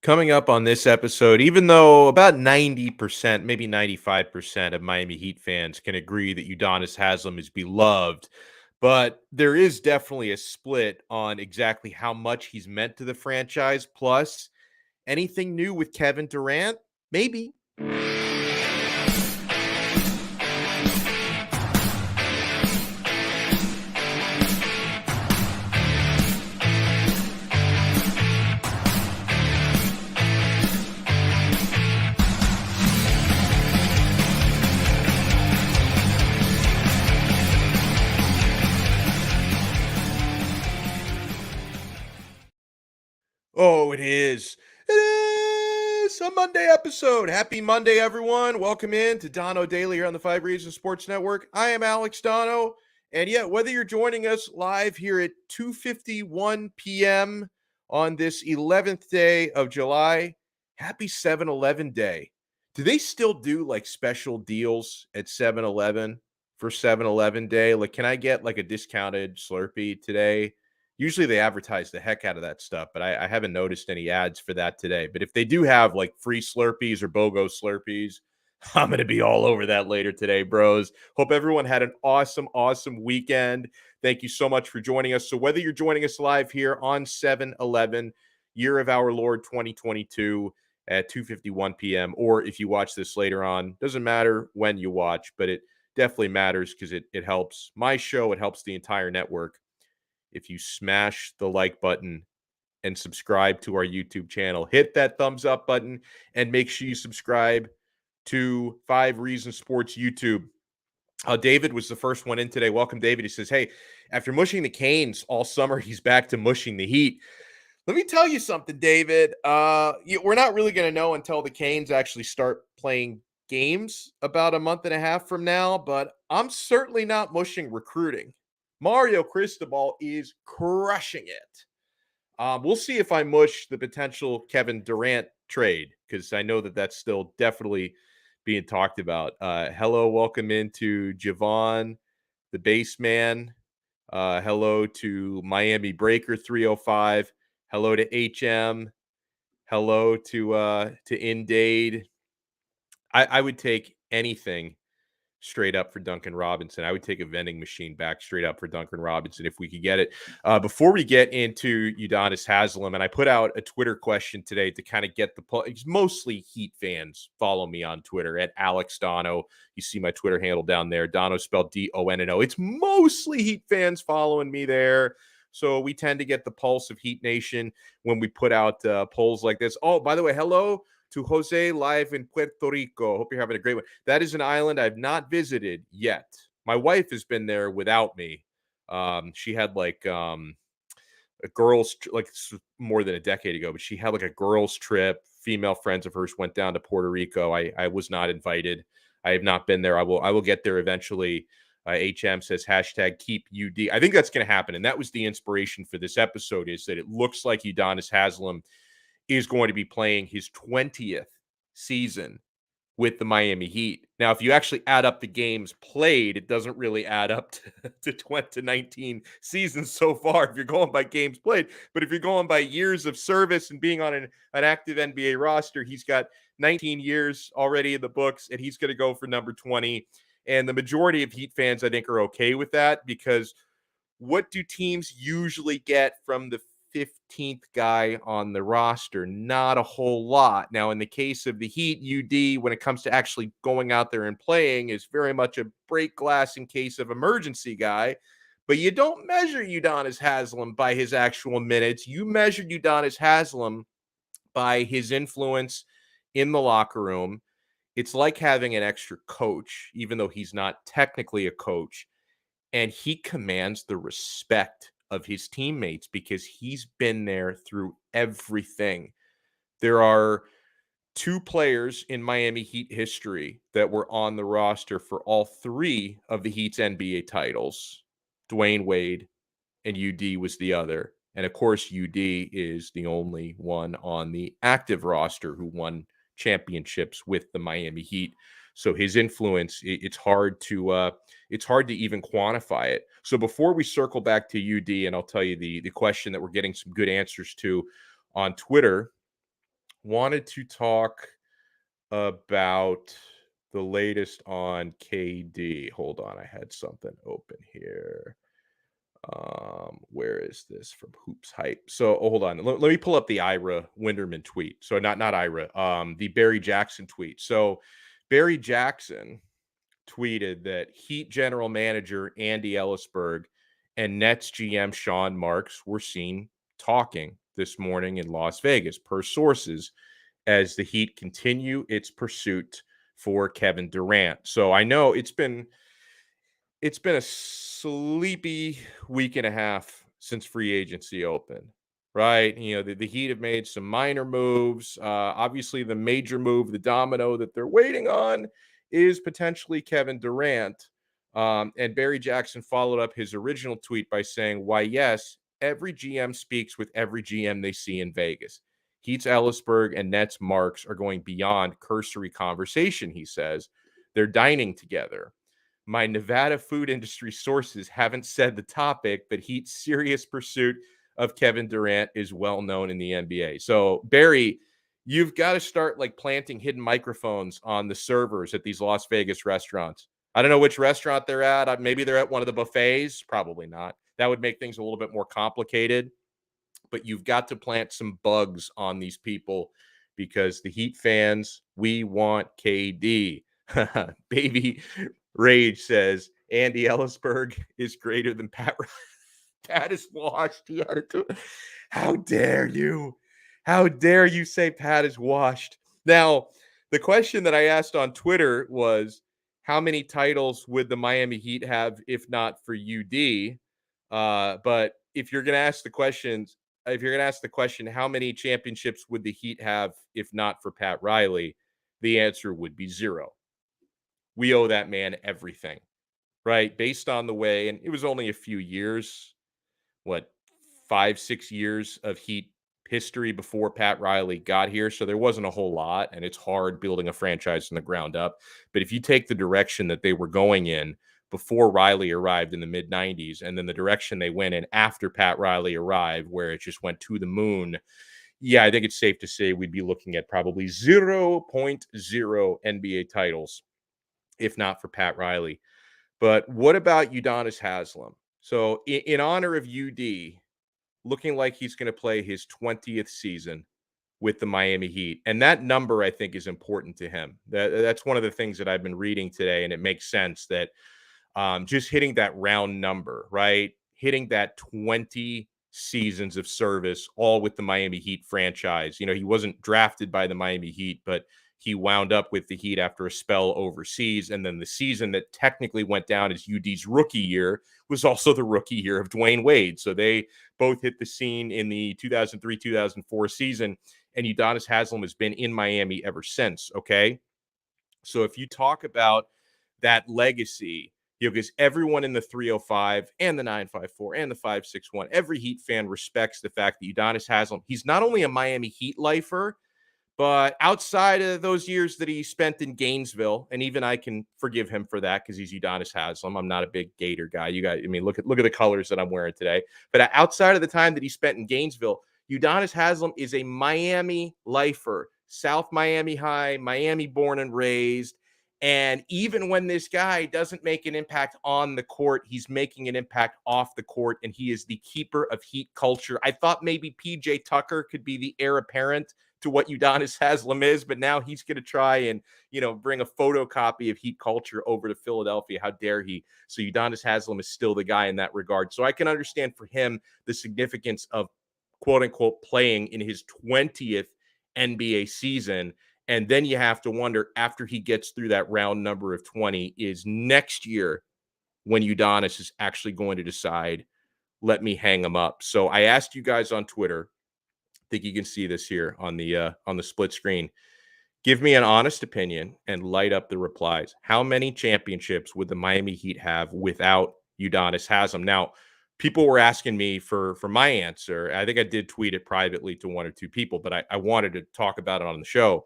Coming up on this episode, even though about 90%, maybe 95% of Miami Heat fans can agree that Udonis Haslem is beloved, but there is definitely a split on exactly how much he's meant to the franchise. Plus, anything new with Kevin Durant? Maybe. Oh, it is. It is a Monday episode. Happy Monday, everyone. Welcome in to Donno Daily here on the 5 Reasons Sports Network. I am Alex Donno. And yeah, whether you're joining us live here at 2:51 p.m. on this 11th day of July, happy 7-Eleven day. Do they still do like special deals at 7-Eleven for 7-Eleven day? Like, can I get like a discounted Slurpee today? Usually they advertise the heck out of that stuff, but I haven't noticed any ads for that today. But if they do have like free Slurpees or BOGO Slurpees, I'm going to be all over that later today, bros. Hope everyone had an awesome weekend. Thank you so much for joining us. So whether you're joining us live here on 7-Eleven, year of our Lord 2022 at 2:51 p.m., or if you watch this later on, doesn't matter when you watch, but it definitely matters because it helps my show. It helps the entire network if you smash the like button and subscribe to our YouTube channel. Hit that thumbs up button and make sure you subscribe to 5 Reasons Sports YouTube. David was the first one in today. Welcome, David. He says, hey, after mushing the Canes all summer, he's back to mushing the Heat. Let me tell you something, David. We're not really going to know until the Canes actually start playing games about a month and a half from now, but I'm certainly not mushing recruiting. Mario Cristobal is crushing it. We'll see if I mush the potential Kevin Durant trade because I know that that's still definitely being talked about. Hello, welcome into Javon, the base man. Hello to Miami Breaker 305. Hello to HM. Hello to Indade. I would take anything straight up for Duncan Robinson. I would take a vending machine back straight up for Duncan Robinson if we could get it. Before we get into Udonis Haslem, and I put out a Twitter question today to kind of get the mostly Heat fans follow me on Twitter at Alex Donno. You see my Twitter handle down there. Donno spelled Donno. It's mostly Heat fans following me there. So we tend to get the pulse of Heat Nation when we put out polls like this. Oh, by the way, hello to Jose live in Puerto Rico. Hope you're having a great one. That is an island I've not visited yet. My wife has been there without me. She had like a girls, like more than a decade ago, but she had like a girls trip. Female friends of hers went down to Puerto Rico. I was not invited. I have not been there. I will get there eventually. HM says hashtag keep UD. I think that's going to happen. And that was the inspiration for this episode, is that it looks like Udonis Haslem is going to be playing his 20th season with the Miami Heat. Now, if you actually add up the games played, it doesn't really add up to 19 seasons so far if you're going by games played. But if you're going by years of service and being on an active NBA roster, he's got 19 years already in the books, and he's going to go for number 20. And the majority of Heat fans, I think, are okay with that, because what do teams usually get from the 15th guy on the roster? Not a whole lot. Now, in the case of the Heat, UD, when it comes to actually going out there and playing, is very much a break glass in case of emergency guy. But you don't measure Udonis Haslem by his actual minutes. You measure Udonis Haslem by his influence in the locker room. It's like having an extra coach, even though he's not technically a coach. And he commands the respect of his teammates because he's been there through everything. There are two players in Miami Heat history that were on the roster for all three of the Heat's NBA titles. Dwayne Wade, and UD was the other. And of course, UD is the only one on the active roster who won championships with the Miami Heat. So his influence, it's hard to even quantify it. So before we circle back to UD, and I'll tell you the question that we're getting some good answers to on Twitter, wanted to talk about the latest on KD. Hold on, I had something open here. Where is this from Hoops Hype? So hold on. Let me pull up the Ira Winderman tweet. So not Ira, the Barry Jackson tweet. So Barry Jackson tweeted that Heat general manager Andy Ellisberg and Nets GM Sean Marks were seen talking this morning in Las Vegas, per sources, as the Heat continue its pursuit for Kevin Durant. So I know it's been a sleepy week and a half since free agency opened, right? The Heat have made some minor moves. Obviously, the major move, the domino that they're waiting on, is potentially Kevin Durant. And Barry Jackson followed up his original tweet by saying, "Why, yes, every GM speaks with every GM they see in Vegas. Heat's Ellisberg and Nets Marks are going beyond cursory conversation," he says. "They're dining together. My Nevada food industry sources haven't said the topic, but Heat's serious pursuit of Kevin Durant is well known in the NBA." So, Barry, you've got to start like planting hidden microphones on the servers at these Las Vegas restaurants. I don't know which restaurant they're at. Maybe they're at one of the buffets. Probably not. That would make things a little bit more complicated, but you've got to plant some bugs on these people because the Heat fans, we want KD. Baby Rage says Andy Ellisberg is greater than Pat. Pat is washed. He had it to. How dare you? How dare you say Pat is washed? Now, the question that I asked on Twitter was, how many titles would the Miami Heat have if not for UD? But if you're going to ask the questions, if you're going to ask the question, how many championships would the Heat have if not for Pat Riley? The answer would be zero. We owe that man everything, right? Based on the way, and it was only a few years, what, 5, 6 years of Heat history before Pat Riley got here. So there wasn't a whole lot, and it's hard building a franchise from the ground up. But if you take the direction that they were going in before Riley arrived in the mid 90s, and then the direction they went in after Pat Riley arrived, where it just went to the moon, yeah, I think it's safe to say we'd be looking at probably 0.0 NBA titles, if not for Pat Riley. But what about Udonis Haslem? So in honor of UD, looking like he's going to play his 20th season with the Miami Heat. And that number, I think, is important to him. That's one of the things that I've been reading today, and it makes sense that just hitting that round number, right? Hitting that 20 seasons of service, all with the Miami Heat franchise. He wasn't drafted by the Miami Heat, but he wound up with the Heat after a spell overseas. And then the season that technically went down as UD's rookie year was also the rookie year of Dwayne Wade. So they both hit the scene in the 2003-2004 season. And Udonis Haslem has been in Miami ever since. Okay. So if you talk about that legacy, because everyone in the 305 and the 954 and the 561, every Heat fan respects the fact that Udonis Haslem, he's not only a Miami Heat lifer, but outside of those years that he spent in Gainesville, and even I can forgive him for that because he's Udonis Haslem. I'm not a big Gator guy. Look at the colors that I'm wearing today. But outside of the time that he spent in Gainesville, Udonis Haslem is a Miami lifer, South Miami High, Miami born and raised. And even when this guy doesn't make an impact on the court, he's making an impact off the court, and he is the keeper of Heat culture. I thought maybe PJ Tucker could be the heir apparent to what Udonis Haslem is, but now he's going to try and, bring a photocopy of Heat culture over to Philadelphia. How dare he? So Udonis Haslem is still the guy in that regard. So I can understand for him the significance of, quote unquote, playing in his 20th NBA season. And then you have to wonder, after he gets through that round number of 20, is next year when Udonis is actually going to decide, let me hang him up. So I asked you guys on Twitter, I think you can see this here on the split screen. Give me an honest opinion and light up the replies. How many championships would the Miami Heat have without Udonis Haslem? Now, people were asking me for my answer. I think I did tweet it privately to one or two people, but I wanted to talk about it on the show.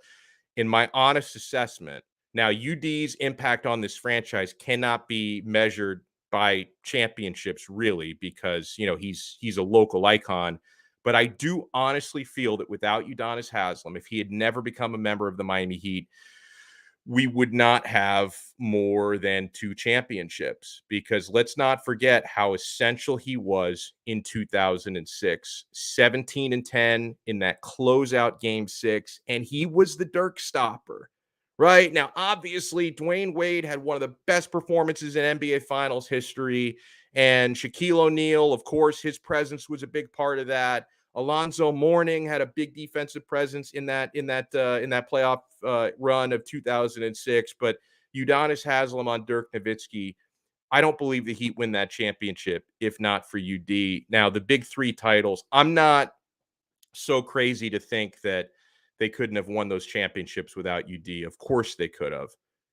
In my honest assessment, now UD's impact on this franchise cannot be measured by championships, really, because he's a local icon. But I do honestly feel that without Udonis Haslem, if he had never become a member of the Miami Heat, we would not have more than 2 championships, because let's not forget how essential he was in 2006. 17-10 in that closeout game 6, and he was the Dirk stopper. Right now, obviously, Dwayne Wade had one of the best performances in NBA Finals history, and Shaquille O'Neal, of course, his presence was a big part of that. Alonzo Mourning had a big defensive presence in that playoff run of 2006. But Udonis Haslem on Dirk Nowitzki, I don't believe the Heat win that championship if not for UD. Now, the big 3 titles, I'm not so crazy to think that they couldn't have won those championships without UD. Of course they could have.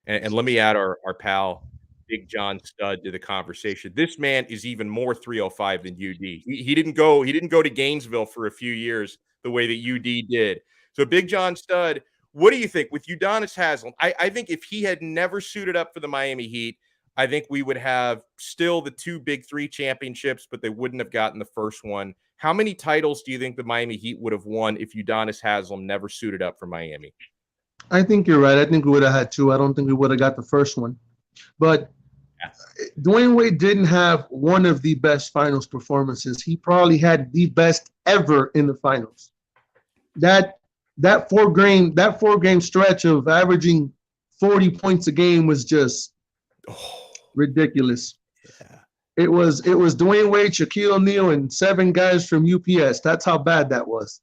And let me add our pal, Big John Stud, to the conversation. This man is even more 305 than UD. He didn't go to Gainesville for a few years the way that UD did. So Big John Stud, what do you think with Udonis Haslem? I think if he had never suited up for the Miami Heat, I think we would have still the 2 big 3 championships, but they wouldn't have gotten the first one. How many titles do you think the Miami Heat would have won if Udonis Haslem never suited up for Miami? I think you're right. I think we would have had 2. I don't think we would have got the first one. But Dwayne Wade didn't have one of the best finals performances. He probably had the best ever in the finals. That 4-game stretch of averaging 40 points a game was just ridiculous. Yeah. It was Dwayne Wade, Shaquille O'Neal, and 7 guys from UPS. That's how bad that was.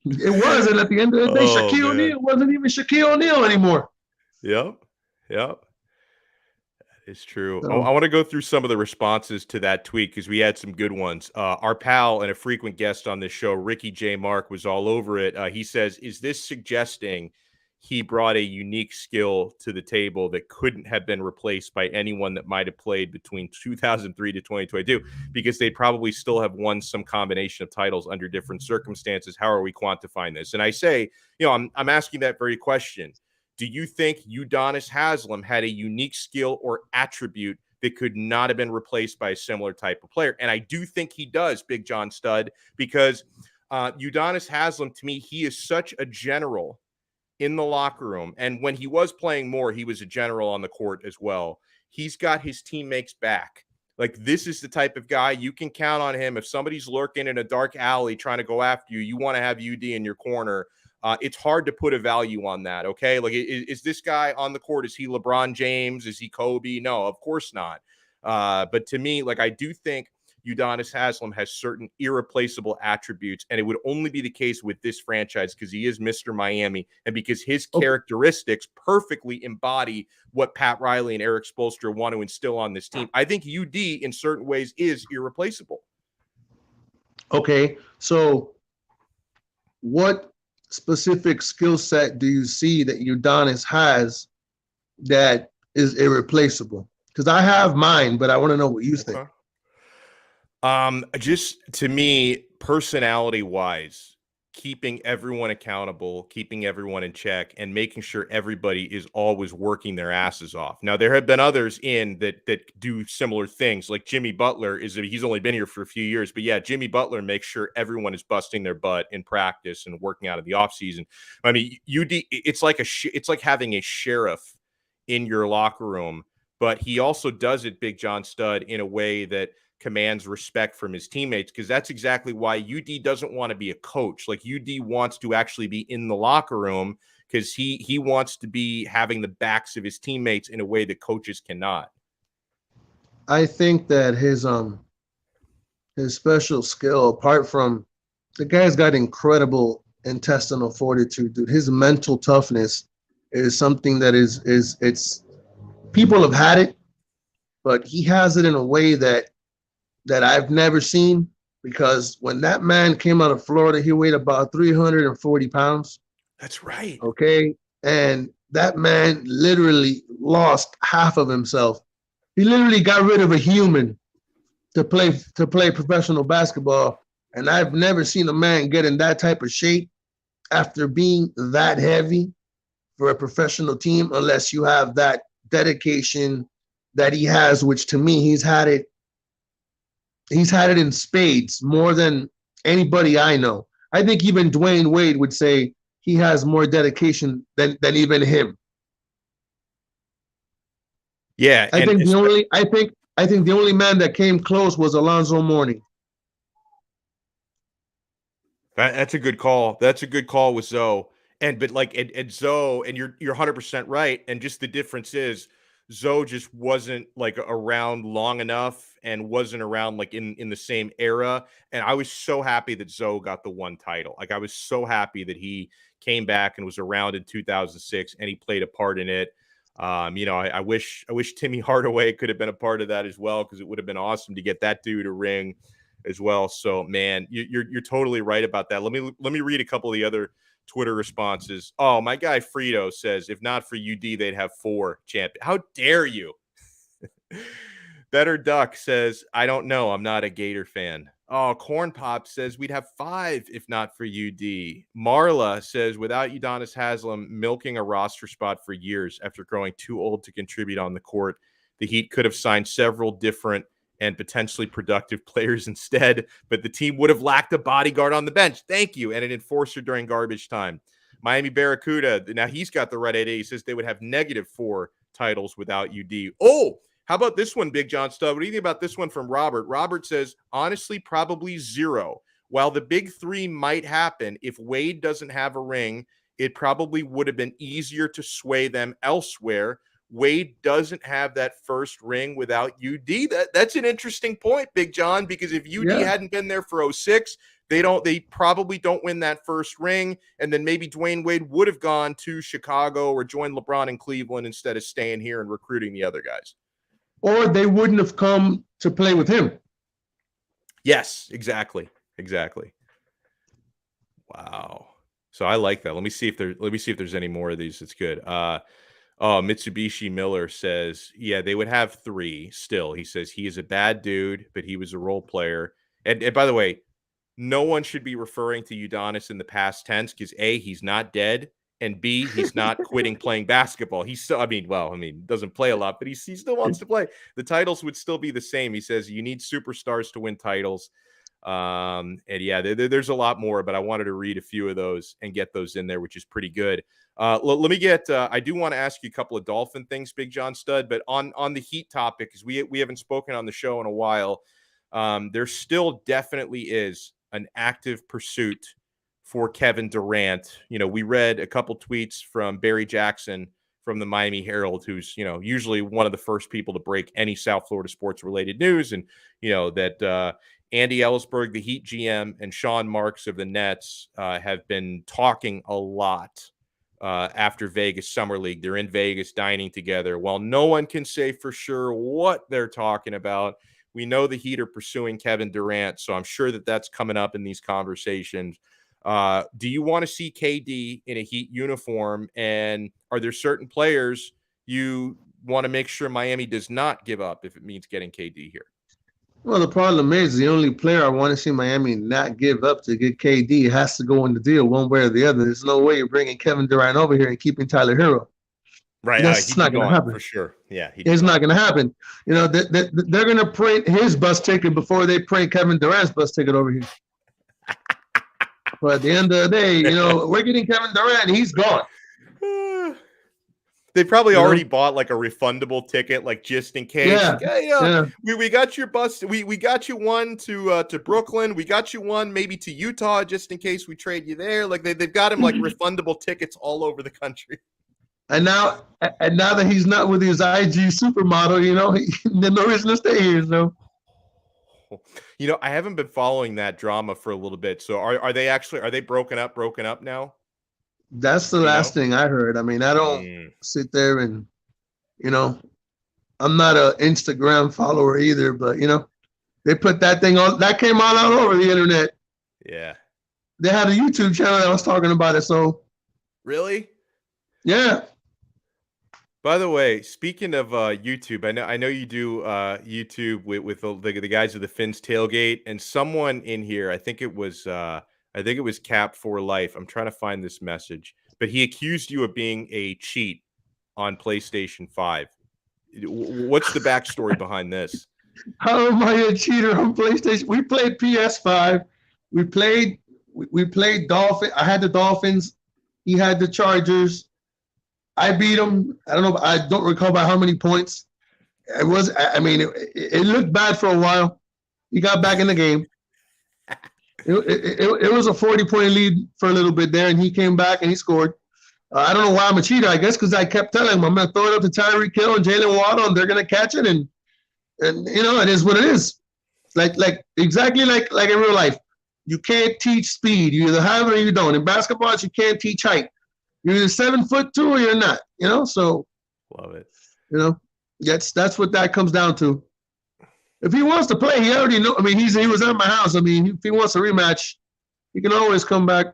It was, and at the end of the day, Shaquille O'Neal wasn't even Shaquille O'Neal anymore. Yep. That is true. So, I want to go through some of the responses to that tweet because we had some good ones. Our pal and a frequent guest on this show, Ricky J. Mark, was all over it. He says, is this suggesting he brought a unique skill to the table that couldn't have been replaced by anyone that might have played between 2003 to 2022, because they probably still have won some combination of titles under different circumstances? How are we quantifying this? And I say, I'm asking that very question. Do you think Udonis Haslem had a unique skill or attribute that could not have been replaced by a similar type of player? And I do think he does, Big John Stud, because Udonis Haslem, to me, he is such a general in the locker room. And when he was playing more, he was a general on the court as well. He's got his teammates back. Like, this is the type of guy you can count on him. If somebody's lurking in a dark alley trying to go after you, you want to have UD in your corner. It's hard to put a value on that, okay? Like, is this guy on the court? Is he LeBron James? Is he Kobe? No, of course not. But to me, like, I do think Udonis Haslem has certain irreplaceable attributes, and it would only be the case with this franchise because he is Mr. Miami and because his characteristics perfectly embody what Pat Riley and Eric Spoelstra want to instill on this team. I think UD in certain ways is irreplaceable. Okay, so what specific skill set do you see that Udonis has that is irreplaceable? Because I have mine, but I want to know what you think. Just to me, personality wise, keeping everyone accountable, keeping everyone in check, and making sure everybody is always working their asses off. Now, there have been others that do similar things, like Jimmy Butler. He's only been here for a few years, but yeah, Jimmy Butler makes sure everyone is busting their butt in practice and working out of the offseason. I mean, it's like having a sheriff in your locker room, but he also does it, Big John Stud, in a way that commands respect from his teammates, because that's exactly why UD doesn't want to be a coach. Like, UD wants to actually be in the locker room because he wants to be having the backs of his teammates in a way that coaches cannot. I think that his special skill, apart from the guy's got incredible intestinal fortitude, dude. His mental toughness is something that it's people have had it, but he has it in a way that I've never seen, because when that man came out of Florida, he weighed about 340 pounds. That's right. Okay. And that man literally lost half of himself. He literally got rid of a human to play professional basketball. And I've never seen a man get in that type of shape after being that heavy for a professional team, unless you have that dedication that he has, which to me, he's had it He's had it in spades more than anybody I know. I think even Dwayne Wade would say he has more dedication than even him. Yeah, I think the only man that came close was Alonzo Mourning. That's a good call. That's a good call with Zoe. And Zoe, and you're 100% right. And just the difference is Zoe just wasn't like around long enough and wasn't around like in the same era. And I was so happy that Zoe got the one title. Like I was so happy that he came back and was around in 2006 and he played a part in it. I wish Timmy Hardaway could have been a part of that as well, because it would have been awesome to get that dude a ring as well. So man, you're totally right about that. Let me read a couple of the other Twitter responses. Oh, my guy Frito says, if not for UD, they'd have 4 champions. How dare you? Better Duck says, I don't know. I'm not a Gator fan. Oh, Corn Pop says we'd have 5 if not for UD. Marla says, without Udonis Haslem milking a roster spot for years after growing too old to contribute on the court, the Heat could have signed several different and potentially productive players instead, but the team would have lacked a bodyguard on the bench. Thank you. And an enforcer during garbage time. Miami Barracuda, now he's got the right idea. He says they would have -4 titles without UD. Oh, how about this one, Big John Stubb? What do you think about this one from Robert? Robert says, honestly, probably 0. While the big 3 might happen, if Wade doesn't have a ring, it probably would have been easier to sway them elsewhere. Wade doesn't have that first ring without UD. That's an interesting point, Big John, because if UD hadn't been there for 06, they probably don't win that first ring. And then maybe Dwayne Wade would have gone to Chicago or joined LeBron in Cleveland instead of staying here and recruiting the other guys. Or they wouldn't have come to play with him. Yes, exactly. Wow. So I like that. Let me see if there's any more of these. It's good. Mitsubishi Miller says, yeah, they would have 3 still. He says he is a bad dude, but he was a role player. And by the way, no one should be referring to Udonis in the past tense because A, he's not dead, and B, he's not quitting playing basketball. He's still, doesn't play a lot, but he still wants to play. The titles would still be the same. He says you need superstars to win titles. And yeah, there's a lot more, but I wanted to read a few of those and get those in there, which is pretty good. Let me get, I do want to ask you a couple of Dolphin things, Big John Stud, but on the Heat topic, because we haven't spoken on the show in a while, there still definitely is an active pursuit for Kevin Durant. We read a couple tweets from Barry Jackson from the Miami Herald, who's, usually one of the first people to break any South Florida sports related news. And, that Andy Ellsberg, the Heat GM, and Sean Marks of the Nets have been talking a lot after Vegas Summer League. They're in Vegas dining together. While no one can say for sure what they're talking about, we know the Heat are pursuing Kevin Durant, so I'm sure that that's coming up in these conversations. Do you want to see KD in a Heat uniform? And are there certain players you want to make sure Miami does not give up if it means getting KD here? Well, the problem is the only player I want to see Miami not give up to get KD has to go in the deal one way or the other. There's no way you're bringing Kevin Durant over here and keeping Tyler Hero. Right. That's not going to happen. For sure. Yeah. It's not going to happen. They're going to print his bus ticket before they print Kevin Durant's bus ticket over here. But at the end of the day, we're getting Kevin Durant. He's gone. They probably already bought like a refundable ticket, like just in case. Yeah. Like, hey, we got your bus. We got you one to Brooklyn. We got you one maybe to Utah just in case we trade you there. Like they've got him like refundable tickets all over the country. And now that he's not with his IG supermodel, there's no reason to stay here. So. I haven't been following that drama for a little bit. So are they broken up now? That's the last thing I heard. I mean, I don't sit there and, I'm not an Instagram follower either, but, they put that thing on. That came all over the internet. Yeah. They had a YouTube channel that was talking about it. So. Really? Yeah. By the way, speaking of YouTube, I know you do YouTube with the guys of the Finns Tailgate, and someone in here, I think it was Cap for Life. I'm trying to find this message, but he accused you of being a cheat on PlayStation 5. What's the backstory behind this? How am I a cheater on PlayStation? We played PS5. We played Dolphin. I had the Dolphins. He had the Chargers. I beat him. I don't know. I don't recall by how many points. It was. I mean, it looked bad for a while. He got back in the game. It was a 40-point lead for a little bit there, and he came back and he scored. I don't know why I'm a cheater. I guess because I kept telling him I'm going to throw it up to Tyreek Hill and Jalen Waddle, and they're going to catch it, and it is what it is. Like exactly like in real life. You can't teach speed. You either have it or you don't. In basketball, you can't teach height. You're either 7'2" or you're not. So Love it. That's what that comes down to. If he wants to play, he already know. I mean, he was at my house. I mean, if he wants a rematch, he can always come back.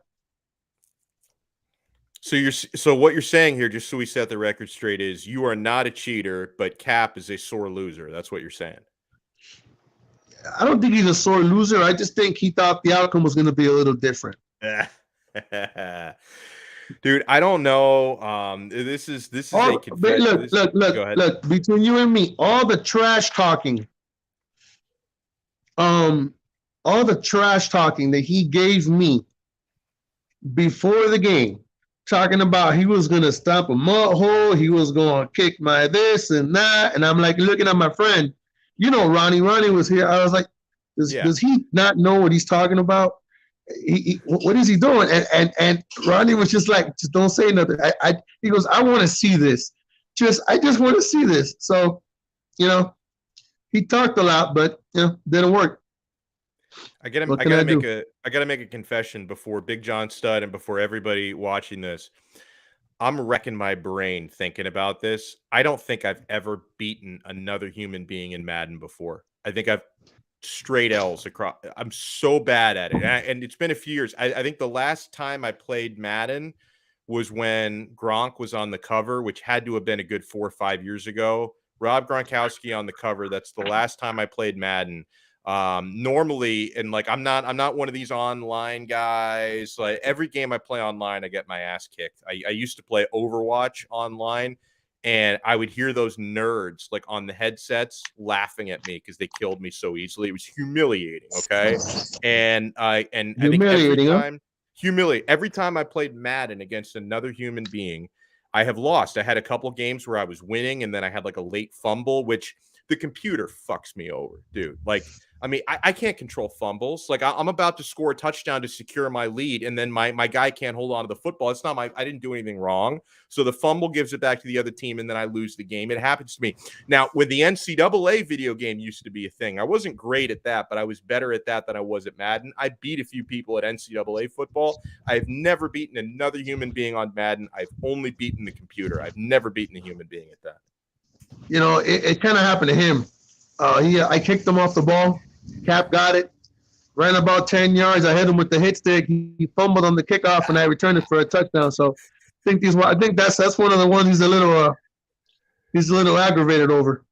So what you're saying here, just so we set the record straight, is you are not a cheater, but Cap is a sore loser. That's what you're saying. I don't think he's a sore loser. I just think he thought the outcome was going to be a little different. Dude, I don't know. This is a confession. Look. Between you and me, all the trash talking that he gave me before the game, talking about he was gonna stop a mud hole, he was gonna kick my this and that, and I'm like looking at my friend, Ronnie was here. I was like, does he not know what he's talking about? What is he doing? And Ronnie was just like, just don't say nothing. He goes, I want to see this. I just want to see this. So, he talked a lot, but didn't work. I gotta make a confession before Big John Stud and before everybody watching this. I'm wrecking my brain thinking about this. I don't think I've ever beaten another human being in Madden before. I think I've straight L's across. I'm so bad at it. And it's been a few years. I think the last time I played Madden was when Gronk was on the cover, which had to have been a good 4 or 5 years ago. Rob Gronkowski on the cover. That's the last time I played Madden. Normally, and like I'm not one of these online guys. Like every game I play online, I get my ass kicked. I used to play Overwatch online, and I would hear those nerds like on the headsets laughing at me because they killed me so easily. It was humiliating. Okay, and I think every time I played Madden against another human being, I have lost. I had a couple games where I was winning, and then I had like a late fumble, which the computer fucks me over, dude. Like, I mean, I can't control fumbles. Like, I'm about to score a touchdown to secure my lead, and then my guy can't hold on to the football. It's not I didn't do anything wrong. So the fumble gives it back to the other team, and then I lose the game. It happens to me. Now, with the NCAA video game used to be a thing. I wasn't great at that, but I was better at that than I was at Madden. I beat a few people at NCAA football. I've never beaten another human being on Madden. I've only beaten the computer. I've never beaten a human being at that. It kind of happened to him. I kicked him off the ball. Cap got it. Ran about 10 yards. I hit him with the hit stick. He fumbled on the kickoff, and I returned it for a touchdown. So I think that's one of the ones he's a little aggravated over.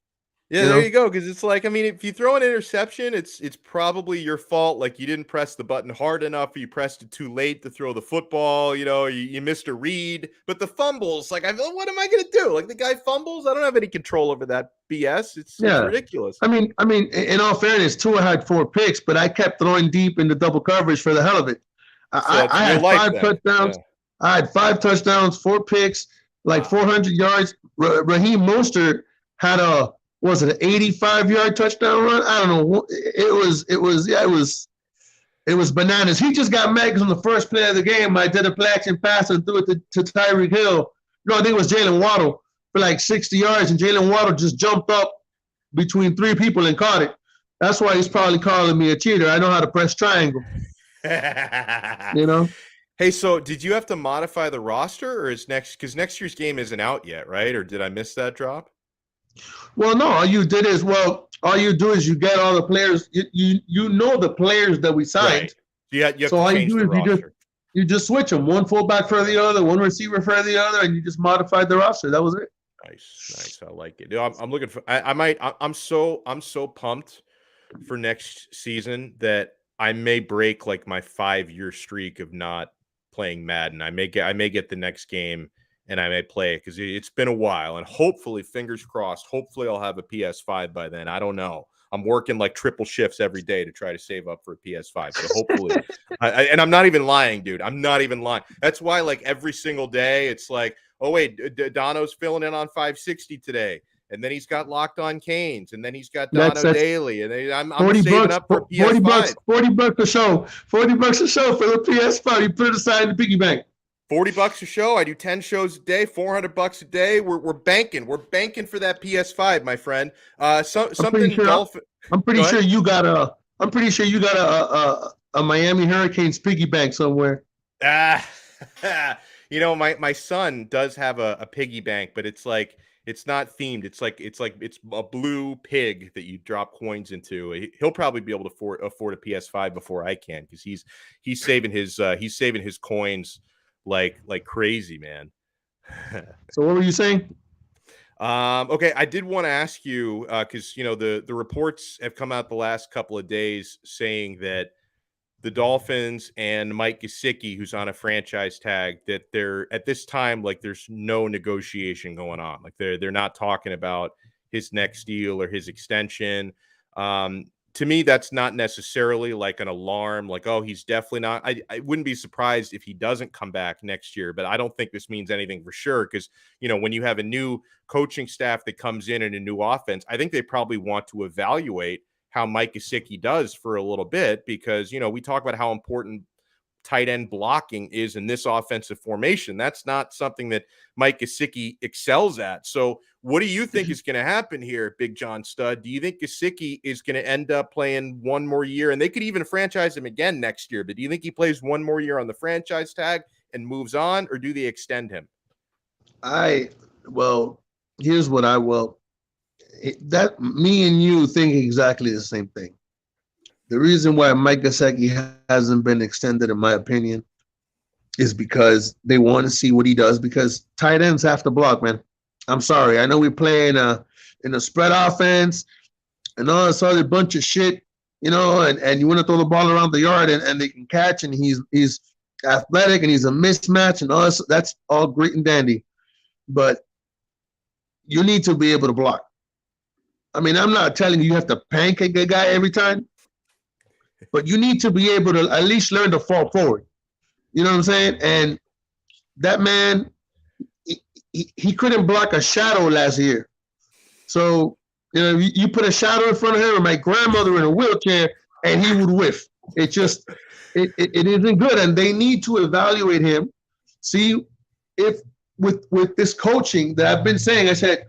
Yeah, there you go. Because it's like, I mean, if you throw an interception, it's probably your fault. Like you didn't press the button hard enough, or you pressed it too late to throw the football. You missed a read. But the fumbles, like, what am I going to do? Like the guy fumbles, I don't have any control over that BS. It's ridiculous. I mean, in all fairness, Tua had 4 picks, but I kept throwing deep into double coverage for the hell of it. I had 5 touchdowns. Yeah. I had 5 touchdowns, 4 picks, like 400 yards. Raheem Mostert had an 85-yard touchdown run? I don't know. It was bananas. He just got mad because on the first play of the game, I did a play action pass and threw it to Tyreek Hill. No, I think it was Jalen Waddle for like 60 yards, and Jalen Waddle just jumped up between 3 people and caught it. That's why he's probably calling me a cheater. I know how to press triangle. Hey, so did you have to modify the roster, or because next year's game isn't out yet, right? Or did I miss that drop? Well, no, all you do is you get all the players. You know the players that we signed. Right. So all you do is you just switch them. One fullback for the other, one receiver for the other, and you just modified the roster. That was it. Nice. I like it. I'm looking for. I'm so pumped for next season that I may break like my 5-year streak of not playing Madden. I may get the next game. And I may play it because it's been a while. And hopefully, fingers crossed, hopefully I'll have a PS5 by then. I don't know. I'm working like triple shifts every day to try to save up for a PS5. So hopefully, and I'm not even lying, dude. I'm not even lying. That's why like every single day it's like, oh wait, Donno's filling in on 560 today. And then he's got Locked On Canes, and then he's got Dono Daily, and then I'm saving up for a PS5. $40 a show, $40 a show for the PS5. You put it aside in the piggy bank. $40 a show. I do 10 shows a day, $400 a day. We're banking. We're banking for that PS5, my friend. I'm pretty sure you got a Miami Hurricanes piggy bank somewhere. You know, my son does have a piggy bank, but it's like it's not themed. It's a blue pig that you drop coins into. He'll probably be able to afford a PS5 before I can, because he's saving his coins like crazy, man. So what were you saying? Okay, I did want to ask you because you know the reports have come out the last couple of days saying that the Dolphins and Mike Gesicki, who's on a franchise tag, that they're at this time like there's no negotiation going on. Like they're not talking about his next deal or his extension. To me, that's not necessarily like an alarm, like, oh, he's definitely not. I wouldn't be surprised if he doesn't come back next year, but I don't think this means anything for sure. Because, you know, when you have a new coaching staff that comes in and a new offense, I think they probably want to evaluate how Mike Gesicki does for a little bit, because, you know, we talk about how important tight end blocking is in this offensive formation. That's not something that Mike Gesicki excels at. So what do you think is going to happen here, Big John Stud? Do you think Gesicki is going to end up playing one more year, and they could even franchise him again next year, but do you think he plays one more year on the franchise tag and moves on, or do they extend him? Here's what that me and you think exactly the same thing. The reason why Mike Gesicki hasn't been extended, in my opinion, is because they want to see what he does, because tight ends have to block, man. I'm sorry. I know we play in a spread offense and all this other bunch of shit, you know, and you want to throw the ball around the yard and they can catch, and he's athletic and he's a mismatch and all this. That's all great and dandy. But you need to be able to block. I mean, I'm not telling you have to pancake a guy every time, but you need to be able to at least learn to fall forward. You know what I'm saying? And that man, he couldn't block a shadow last year. So, you know, you put a shadow in front of him, or my grandmother in a wheelchair, and he would whiff. It isn't good. And they need to evaluate him. See if with this coaching that I've been saying, I said,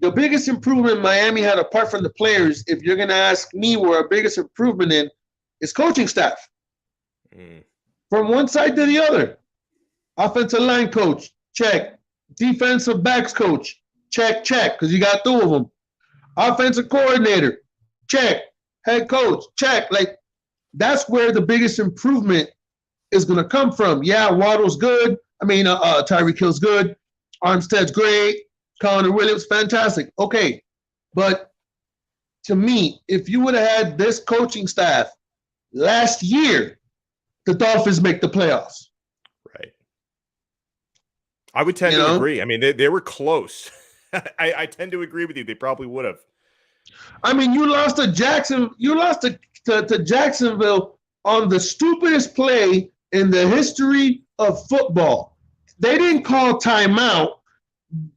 the biggest improvement Miami had, apart from the players, if you're going to ask me where our biggest improvement in, is coaching staff. From one side to the other. Offensive line coach, check. Defensive backs coach, check, because you got two of them. Offensive coordinator, check. Head coach, check. Like, that's where the biggest improvement is going to come from. Yeah, Waddle's good. I mean, Tyreek Hill's good. Armstead's great. Connor Williams, fantastic. Okay, but to me, if you would have had this coaching staff last year, the Dolphins make the playoffs. Right. I would tend to agree. I mean, they were close. I tend to agree with you. They probably would have. I mean, you lost to Jackson. You lost to Jacksonville on the stupidest play in the history of football. They didn't call timeout.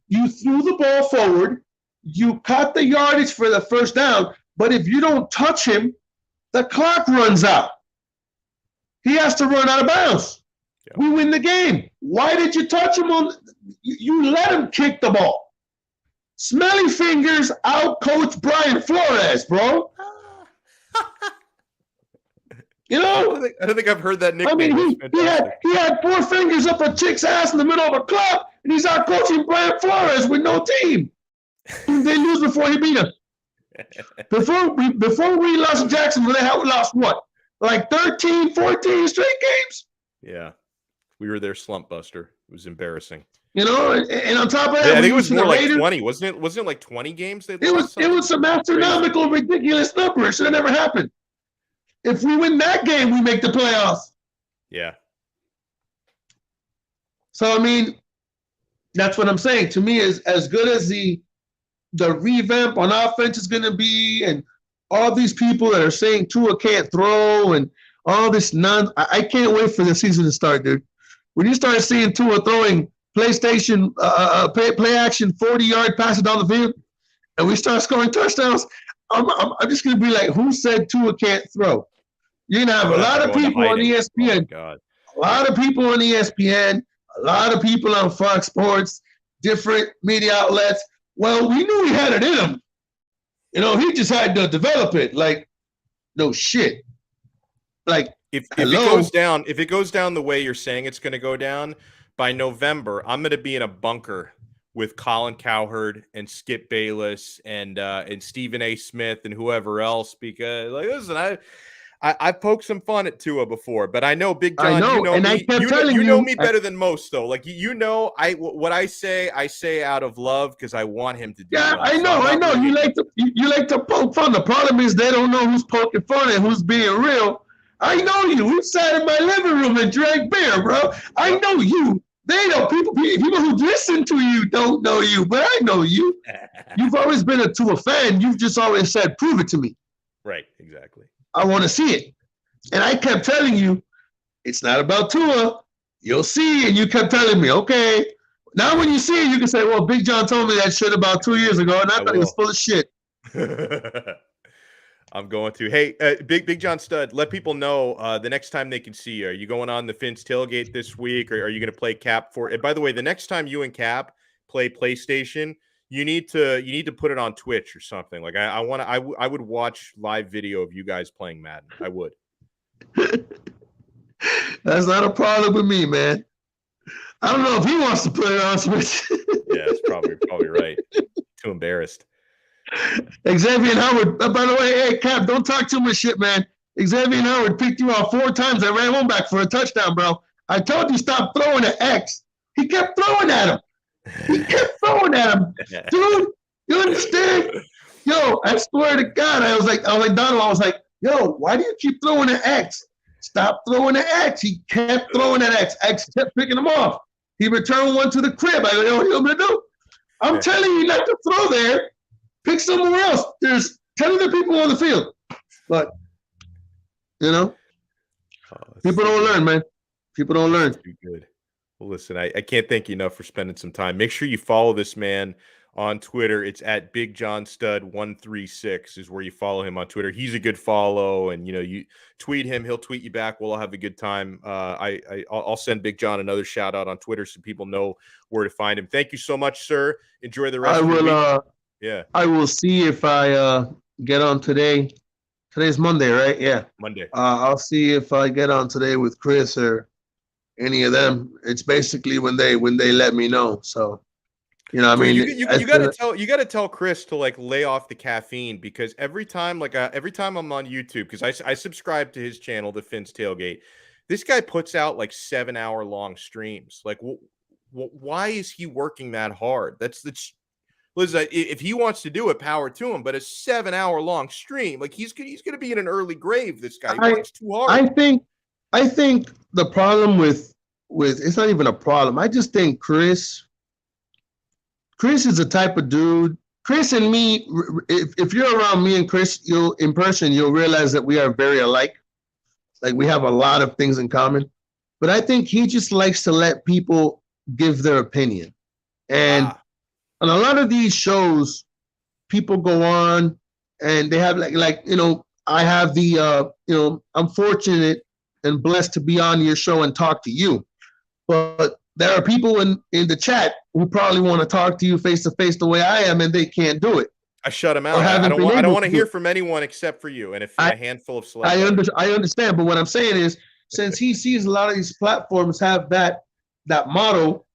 You threw the ball forward. You caught the yardage for the first down. But if you don't touch him, the clock runs out. He has to run out of bounds. Yep. We win the game. Why did you touch him you let him kick the ball. Smelly Fingers out-coached Brian Flores, bro. You know? I don't think I've heard that nickname. I mean, he had four fingers up a chick's ass in the middle of a club, and he's out coaching Brian Flores with no team. They lose before he beat us. Before we lost Jacksonville, they had lost what? Like 13, 14 straight games? Yeah. We were their slump buster. It was embarrassing. You know, and on top of that, I think it was more like Raiders. 20, wasn't it like 20 games they lost? It was some astronomical, ridiculous number. It should have never happened. If we win that game, we make the playoffs. Yeah. So, I mean, that's what I'm saying. To me, is as good as the revamp on offense is going to be, and all these people that are saying Tua can't throw and all this I can't wait for the season to start, dude. When you start seeing Tua throwing PlayStation play action 40-yard passes down the field, and we start scoring touchdowns, I'm just gonna be like, who said Tua can't throw? You're gonna have a lot of people on ESPN, a lot of people on ESPN, a lot of people on Fox Sports, different media outlets. Well, we knew he had it in him. You know, he just had to develop it. Like, no shit. Like, if it goes down the way you're saying it's going to go down, by November, I'm going to be in a bunker with Colin Cowherd and Skip Bayless and Stephen A. Smith and whoever else, because like, listen, I poked some fun at Tua before, but I know Big John. You know me better than most, though. Like what I say out of love because I want him to do. Yeah, well. I know. You like to poke fun. The problem is they don't know who's poking fun and who's being real. I know you. We sat in my living room and drank beer, bro. I know you. They know people who listen to you don't know you, but I know you. You've always been a Tua fan. You've just always said, "Prove it to me." Right. Exactly. I want to see it. And I kept telling you, it's not about Tua. You'll see. And you kept telling me, okay. Now when you see it, you can say, well, Big John told me that shit about 2 years ago, and I thought he was full of shit. I'm going to. Hey, Big John Stud, let people know the next time they can see you. Are you going on the Fins tailgate this week, or are you going to play Cap for it? By the way, the next time you and Cap play PlayStation, you need to put it on Twitch or something. Like I would watch live video of you guys playing Madden. I would. That's not a problem with me, man. I don't know if he wants to put it on Twitch. Yeah, that's probably right. Too embarrassed. Xavier Howard. By the way, hey Cap, don't talk too much shit, man. Xavier Howard picked you out 4 times. I ran one back for a touchdown, bro. I told you stop throwing at X. He kept throwing at him. Dude, you understand? Yo, I swear to God, I was like, Donald, I was like, yo, why do you keep throwing at X? Stop throwing at X. He kept throwing at X. X kept picking him off. He returned one to the crib. I go, yo, what you want me to do? I'm telling you not to throw there. Pick somewhere else. There's 10 other people on the field. But, you know, people don't learn, man. People don't learn. Too good. Well, listen, I can't thank you enough for spending some time. Make sure you follow this man on Twitter. It's at BigJohnStud136 is where you follow him on Twitter. He's a good follow, and you tweet him, he'll tweet you back. We'll all have a good time. I'll send Big John another shout out on Twitter so people know where to find him. Thank you so much, sir. Enjoy the rest of the week. Yeah, I will see if I get on today. Today's Monday, right? Yeah, Monday. I'll see if I get on today with Chris or any of them. It's basically when they let me know. So, I mean, you gotta tell Chris to like lay off the caffeine, because every time I'm on YouTube, because I subscribe to his channel, the Fins Tailgate, this guy puts out like 7-hour long streams. Like, why is he working that hard? Listen, if he wants to do it, power to him. But a 7-hour long stream, like he's gonna be in an early grave. This guy works too hard. I think the problem with it's not even a problem. I just think Chris is the type of dude. Chris and me, if you're around me and Chris, you'll realize that we are very alike. Like, we have a lot of things in common. But I think he just likes to let people give their opinion. And on a lot of these shows, people go on and they have I have the I'm fortunate and blessed to be on your show and talk to you. But there are people in the chat who probably want to talk to you face to face the way I am, and they can't do it. I shut them out. I don't want to hear from anyone except for you, and a handful of celebrities. I understand, but what I'm saying is, since he sees a lot of these platforms have that motto,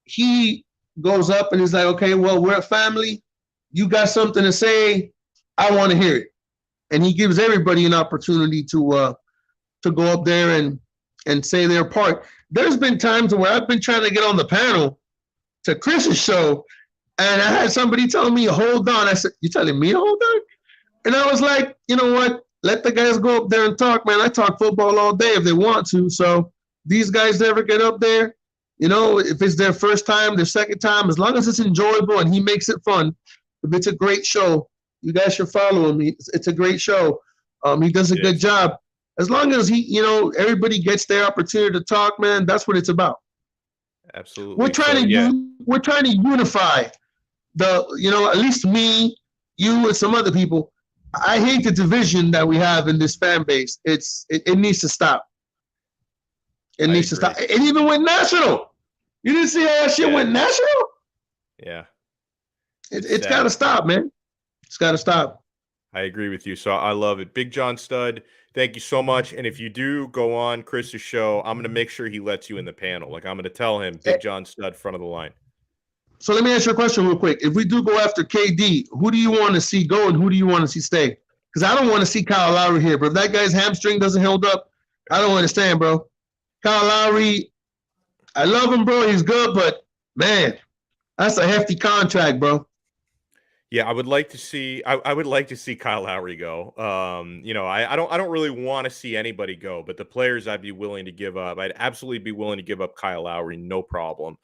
he goes up and he's like, okay, well, we're a family. You got something to say. I want to hear it. And he gives everybody an opportunity to go up there and say their part. There's been times where I've been trying to get on the panel to Chris's show, and I had somebody tell me, hold on. I said, you telling me to hold on? And I was like, you know what? Let the guys go up there and talk, man. I talk football all day if they want to. So these guys never get up there. If it's their first time, their second time, as long as it's enjoyable and he makes it fun, if it's a great show, You guys should follow him. It's a great show. He does a good job. As long as everybody gets their opportunity to talk, man, that's what it's about. Absolutely. We're trying to unify at least me, you, and some other people. I hate the division that we have in this fan base. It needs to stop. It needs to stop. It even went national. You didn't see how that shit went national? Yeah. It's got to stop, man. It's got to stop. I agree with you. So I love it. Big John Stud, thank you so much. And if you do go on Chris's show, I'm going to make sure he lets you in the panel. Like, I'm going to tell him, Big John Stud, front of the line. So let me ask you a question real quick. If we do go after KD, who do you want to see go and who do you want to see stay? Because I don't want to see Kyle Lowry here, bro. If that guy's hamstring doesn't hold up, I don't understand, bro. Kyle Lowry, I love him, bro. He's good, but man, that's a hefty contract, bro. Yeah, I would like to see. I would like to see Kyle Lowry go. I don't really want to see anybody go, but the players I'd be willing to give up, I'd absolutely be willing to give up Kyle Lowry, no problem.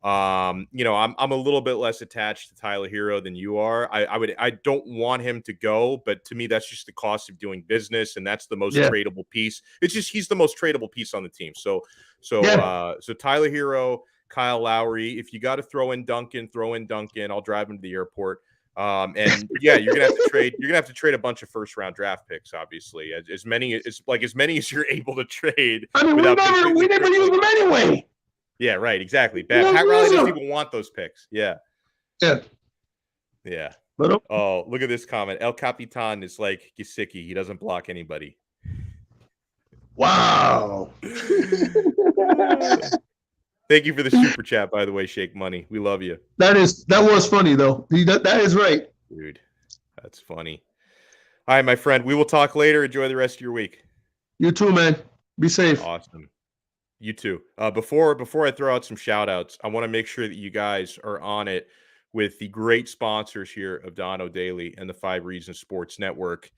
I'm a little bit less attached to Tyler Hero than you are. I don't want him to go, but to me, that's just the cost of doing business, and that's the most tradable piece. It's just he's the most tradable piece on the team. So Tyler Hero, Kyle Lowry. If you got to throw in Duncan, throw in Duncan. I'll drive him to the airport. You're gonna have to trade. You're gonna have to trade a bunch of first-round draft picks, obviously, as many as you're able to trade. I mean, we never use them anyway. Yeah, right. Exactly. Pat Riley doesn't even want those picks. Yeah. Oh, look at this comment. El Capitan is like Gesicki. He doesn't block anybody. Wow. Thank you for the super chat, by the way, Shake Money. We love you. That was funny, though. That is right. Dude, that's funny. All right, my friend. We will talk later. Enjoy the rest of your week. You too, man. Be safe. Awesome. You too. Before I throw out some shout outs, I want to make sure that you guys are on it with the great sponsors here of Donno Daily and the 5 Reasons Sports Network.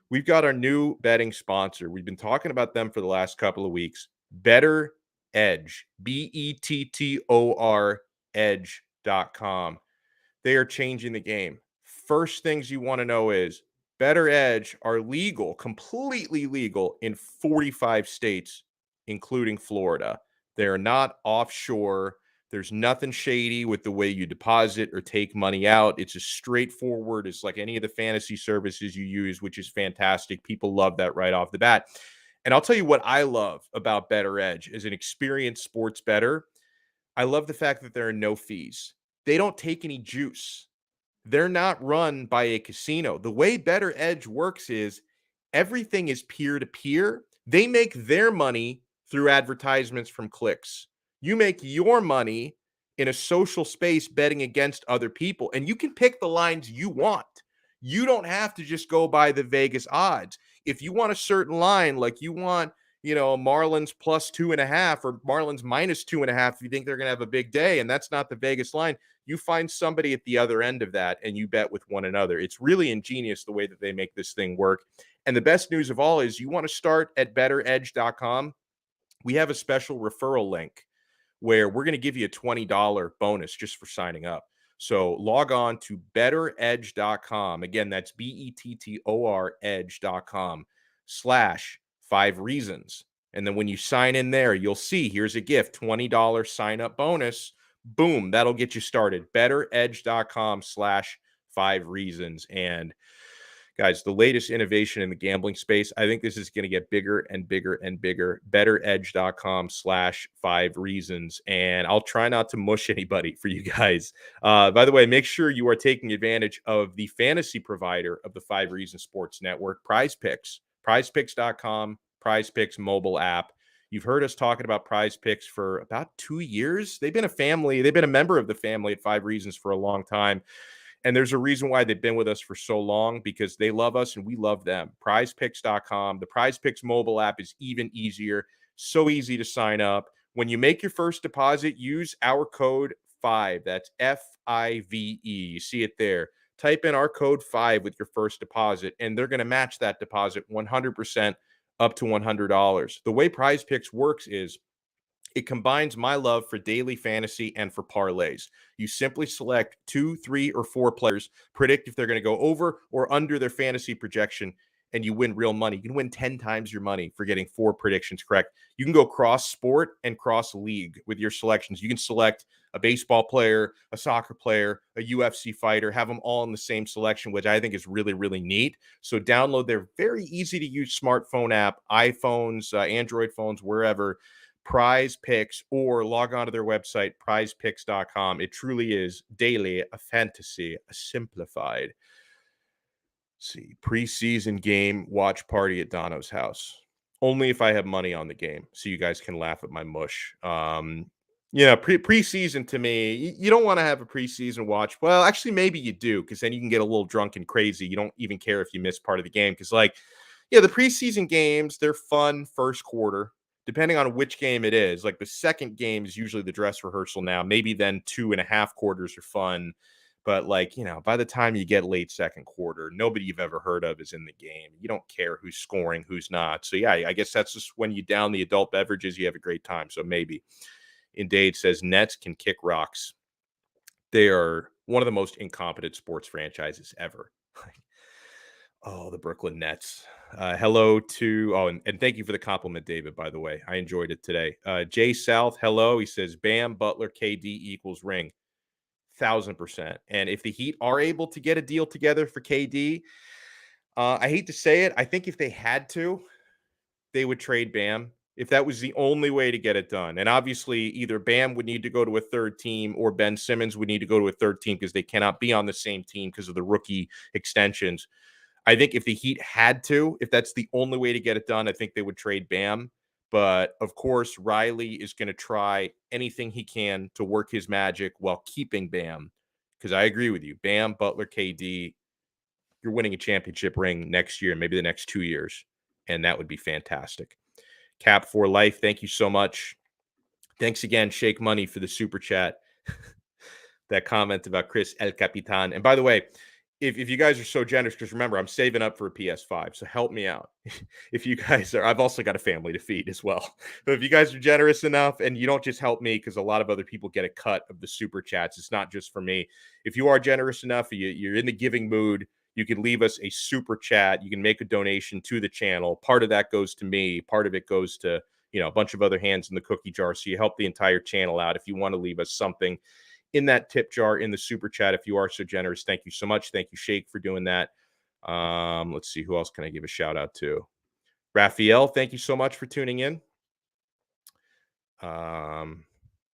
We've got our new betting sponsor. We've been talking about them for the last couple of weeks. Better Edge, BETTOR Edge.com. They are changing the game. First things you want to know is Better Edge are legal, completely legal in 45 states, including Florida. They are not offshore. There's nothing shady with the way you deposit or take money out. It's as straightforward as like any of the fantasy services you use, which is fantastic. People love that right off the bat. And I'll tell you what I love about Better Edge as an experienced sports bettor. I love the fact that there are no fees. They don't take any juice. They're not run by a casino. The way Better Edge works is everything is peer-to-peer. They make their money through advertisements from clicks. You make your money in a social space betting against other people, and you can pick the lines you want. You don't have to just go by the Vegas odds. If you want a certain line, like you want, Marlins plus 2.5 or Marlins minus 2.5, if you think they're going to have a big day, and that's not the Vegas line, you find somebody at the other end of that and you bet with one another. It's really ingenious the way that they make this thing work. And the best news of all is you want to start at betteredge.com. We have a special referral link where we're going to give you a $20 bonus just for signing up. So log on to betteredge.com. Again, that's BETTOR edge.com/5 reasons. And then when you sign in there, you'll see here's a gift, $20 sign up bonus. Boom, that'll get you started. betteredge.com/5 reasons. And guys, the latest innovation in the gambling space, I think this is going to get bigger and bigger and bigger. betteredge.com/5 reasons. And I'll try not to mush anybody for you guys. By the way, make sure you are taking advantage of the fantasy provider of the 5 Reasons Sports Network, Prize Picks. PrizePicks.com, Prize Picks mobile app. You've heard us talking about Prize Picks for about 2 years. They've been a family. They've been a member of the family at 5 Reasons for a long time. And there's a reason why they've been with us for so long, because they love us and we love them. PrizePicks.com. The Prize Picks mobile app is even easier. So easy to sign up. When you make your first deposit, use our code 5. That's FIVE. You see it there. Type in our code 5 with your first deposit, and they're going to match that deposit 100% up to $100. The way Prize Picks works is It combines my love for daily fantasy and for parlays. You simply select 2, 3, or 4 players, predict if they're going to go over or under their fantasy projection, and you win real money. You can win 10 times your money for getting 4 predictions correct. You can go cross sport and cross league with your selections. You can select a baseball player, a soccer player, a UFC fighter, have them all in the same selection, which I think is really, really neat. So download their very easy to use smartphone app, iPhones, Android phones, wherever. Prize Picks, or log on to their website, prizepicks.com. It truly is daily a fantasy simplified. Let's see, preseason game watch party at Donno's house. Only if I have money on the game, so you guys can laugh at my mush. Preseason to me, you don't want to have a preseason watch. Well, actually, maybe you do, because then you can get a little drunk and crazy. You don't even care if you miss part of the game, because the preseason games, they're fun first quarter. Depending on which game it is, like the second game is usually the dress rehearsal now. Maybe then 2.5 quarters are fun. But by the time you get late second quarter, nobody you've ever heard of is in the game. You don't care who's scoring, who's not. So yeah, I guess that's just when you down the adult beverages, you have a great time. So maybe. Indeed says Nets can kick rocks. They are one of the most incompetent sports franchises ever. Oh, the Brooklyn Nets. Hello to, and thank you for the compliment, David, by the way. I enjoyed it today. Jay South, hello. He says, Bam, Butler, KD equals ring. 1,000%. And if the Heat are able to get a deal together for KD, I hate to say it, I think if they had to, they would trade Bam. If that was the only way to get it done. And obviously, either Bam would need to go to a third team or Ben Simmons would need to go to a third team because they cannot be on the same team because of the rookie extensions. I think if the Heat had to, if that's the only way to get it done, I think they would trade Bam. But of course, Riley is going to try anything he can to work his magic while keeping Bam. Because I agree with you. Bam, Butler, KD, you're winning a championship ring next year, maybe the next 2 years. And that would be fantastic. Cap for life. Thank you so much. Thanks again, Shake Money, for the super chat. That comment about Chris El Capitan. And by the way, if you guys are so generous, because remember, I'm saving up for a PS5, so help me out. If you guys are, I've also got a family to feed as well. But if you guys are generous enough, and you don't just help me, because a lot of other people get a cut of the super chats, it's not just for me. If you are generous enough, you're in the giving mood, you can leave us a super chat. You can make a donation to the channel. Part of that goes to me. Part of it goes to a bunch of other hands in the cookie jar. So you help the entire channel out. If you want to leave us something in that tip jar in the super chat, if you are so generous, thank you so much. Thank you, Shake, for doing that. Let's see, who else can I give a shout out to? Raphael, thank you so much for tuning in.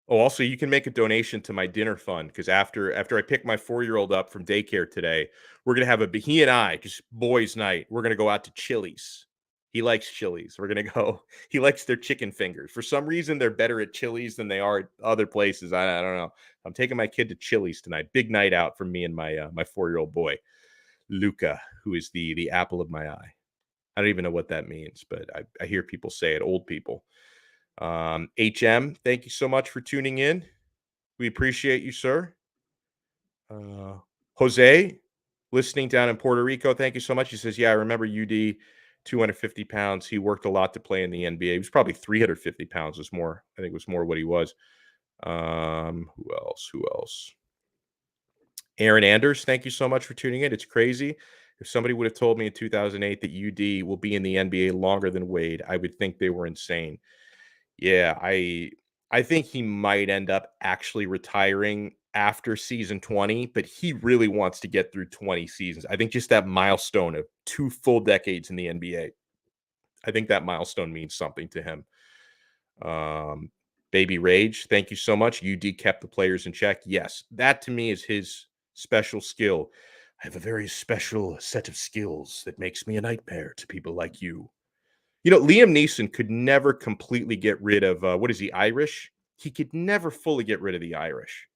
Also, you can make a donation to my dinner fund, because after I pick my 4-year-old up from daycare today, we're gonna have he and I, just boys' night. We're gonna go out to Chili's. He likes Chili's. We're gonna go. He likes their chicken fingers. For some reason, they're better at Chili's than they are at other places. I don't know. I'm taking my kid to Chili's tonight. Big night out for me and my 4-year-old boy, Luca, who is the apple of my eye. I don't even know what that means, but I hear people say it. Old people. HM, thank you so much for tuning in. We appreciate you, sir. Jose, listening down in Puerto Rico, thank you so much. He says, yeah, I remember UD, 250 pounds. He worked a lot to play in the NBA. He was probably 350 pounds. Was more, I think it was more what he was. Who else? Aaron Anders, thank you so much for tuning in. It's crazy. If somebody would have told me in 2008 that UD will be in the NBA longer than Wade, I would think they were insane. Yeah, I think he might end up actually retiring after season 20, but he really wants to get through 20 seasons. I think just that milestone of 2 full decades in the NBA, I think that milestone means something to him. Baby Rage, thank you so much. UD kept the players in check. Yes, that to me is his special skill. I have a very special set of skills that makes me a nightmare to people like you. Liam Neeson could never completely get rid of what is he, Irish? He could never fully get rid of the Irish.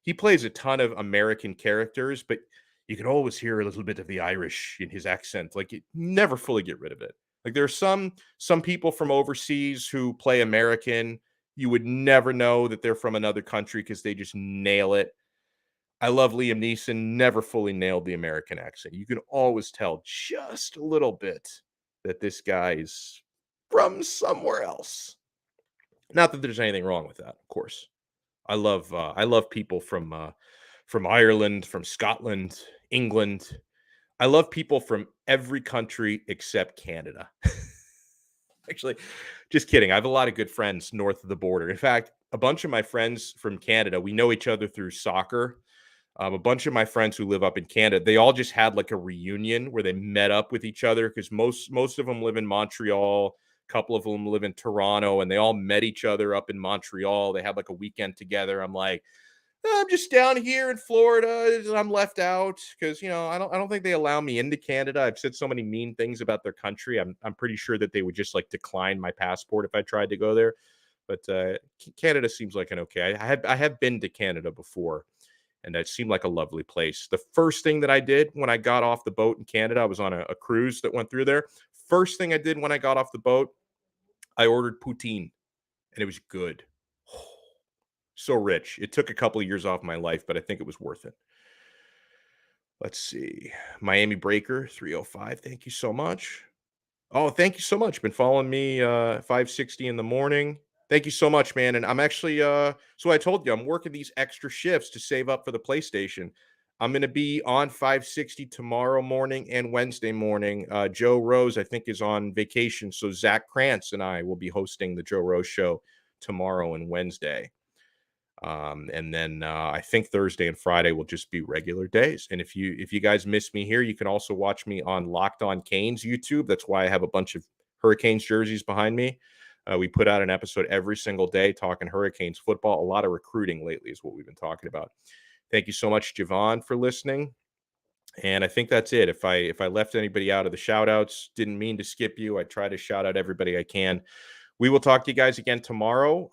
He plays a ton of American characters, but you can always hear a little bit of the Irish in his accent. You never fully get rid of it. There are some people from overseas who play American. You would never know that they're from another country because they just nail it. I love Liam Neeson, never fully nailed the American accent. You can always tell just a little bit that this guy is from somewhere else. Not that there's anything wrong with that, of course. I love people from Ireland, from Scotland, England. I love people from every country except Canada. Actually, just kidding. I have a lot of good friends north of the border. In fact, a bunch of my friends from Canada, we know each other through soccer. A bunch of my friends who live up in Canada, they all just had like a reunion where they met up with each other because most of them live in Montreal. A couple of them live in Toronto, and they all met each other up in Montreal. They had like a weekend together. I'm like, I'm just down here in Florida, and I'm left out because I don't think they allow me into Canada. I've said so many mean things about their country. I'm pretty sure that they would just like decline my passport if I tried to go there. But Canada seems like an okay. I have been to Canada before, and it seemed like a lovely place. The first thing that I did when I got off the boat in Canada, I was on a cruise that went through there. First thing I did when I got off the boat, I ordered poutine, and it was good. So rich. It took a couple of years off my life, but I think it was worth it. Let's see. Miami Breaker 305. Thank you so much. Oh, thank you so much. Been following me 560 in the morning. Thank you so much, man. And I'm actually so I told you I'm working these extra shifts to save up for the PlayStation. I'm going to be on 560 tomorrow morning and Wednesday morning. Joe Rose, I think, is on vacation. So Zach Krantz and I will be hosting the Joe Rose show tomorrow and Wednesday. And then I think Thursday and Friday will just be regular days. And if you guys miss me here, you can also watch me on Locked On Canes YouTube. That's why I have a bunch of Hurricanes jerseys behind me. We put out an episode every single day talking Hurricanes football. A lot of recruiting lately is what we've been talking about. Thank you so much, Javon, for listening. And I think that's it. If I left anybody out of the shout outs, didn't mean to skip you. I try to shout out everybody I can. We will talk to you guys again tomorrow,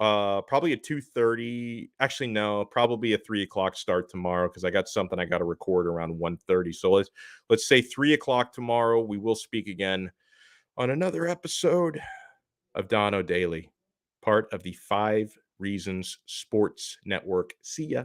probably at 2:30. Actually, no, probably a 3:00 start tomorrow because I got something I got to record around 1:30. So let's say 3:00 tomorrow. We will speak again on another episode of Donno Daily, part of the 5 Reasons Sports Network. See ya.